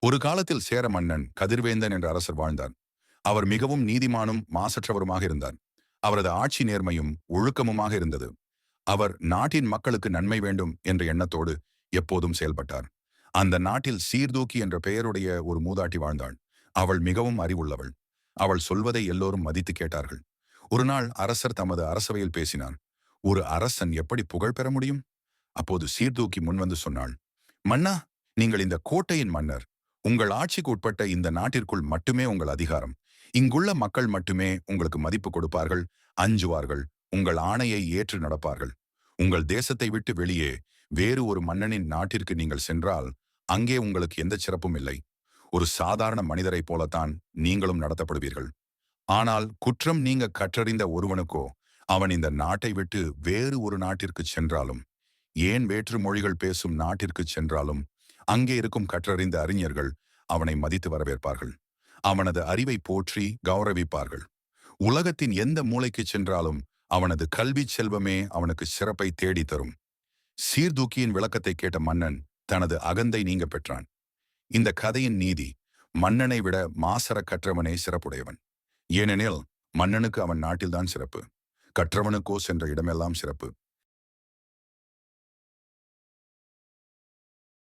ஒரு காலத்தில் சேர மன்னன் கதிர்வேந்தன் என்ற அரசர் வாழ்ந்தார். அவர் மிகவும் நீதிமானும் மாசற்றவருமாக இருந்தார். அவரது ஆட்சி நேர்மையும் ஒழுக்கமுமாக இருந்தது. அவர் நாட்டின் மக்களுக்கு நன்மை வேண்டும் என்ற எண்ணத்தோடு எப்போதும் செயல்பட்டார். அந்த நாட்டில் சீர்தூக்கி என்ற பெயருடைய ஒரு மூதாட்டி வாழ்ந்தாள். அவள் மிகவும் அறிவுள்ளவள். அவள் சொல்வதை எல்லோரும் மதித்து கேட்டார்கள். ஒரு நாள் அரசர் தமது அரசவையில் பேசினார். ஒரு அரசன் எப்படி புகழ் பெற முடியும்? அப்போது சீர்தூக்கி முன்வந்து சொன்னாள், மன்னா, நீங்கள் இந்த கோட்டையின் மன்னர். உங்கள் ஆட்சிக்கு உட்பட்ட இந்த நாட்டிற்குள் மட்டுமே உங்கள் அதிகாரம். இங்குள்ள மக்கள் மட்டுமே உங்களுக்கு மதிப்பு கொடுப்பார்கள், அஞ்சுவார்கள், உங்கள் ஆணையை ஏற்று நடப்பார்கள். உங்கள் தேசத்தை விட்டு வெளியே வேறு ஒரு மன்னனின் நாட்டிற்கு நீங்கள் சென்றால் அங்கே உங்களுக்கு எந்த சிறப்பும் இல்லை. ஒரு சாதாரண மனிதரைப் போலத்தான் நீங்களும் நடத்தப்படுவீர்கள். ஆனால் குற்றம் நீங்க கற்றறிந்த ஒருவனுக்கோ அவன் இந்த நாட்டை விட்டு வேறு ஒரு நாட்டிற்கு சென்றாலும், ஏன் வேற்று மொழிகள் பேசும் நாட்டிற்கு சென்றாலும், அங்கே இருக்கும் கற்றறிந்த அறிஞர்கள் அவனை மதித்து வரவேற்பார்கள். அவனது அறிவை போற்றி கௌரவிப்பார்கள். உலகத்தின் எந்த மூலைக்கு சென்றாலும் அவனது கல்வி செல்வமே அவனுக்கு சிறப்பை தேடி தரும். சீர்தூக்கியின் விளக்கத்தை கேட்ட மன்னன் தனது அகந்தை நீங்க பெற்றான். இந்த கதையின் நீதி, மன்னனை விட மாசற கற்றவனே சிறப்புடையவன். ஏனெனில் மன்னனுக்கு அவன் நாட்டில்தான் சிறப்பு, கற்றவனுக்கோ சென்ற இடமெல்லாம் சிறப்பு.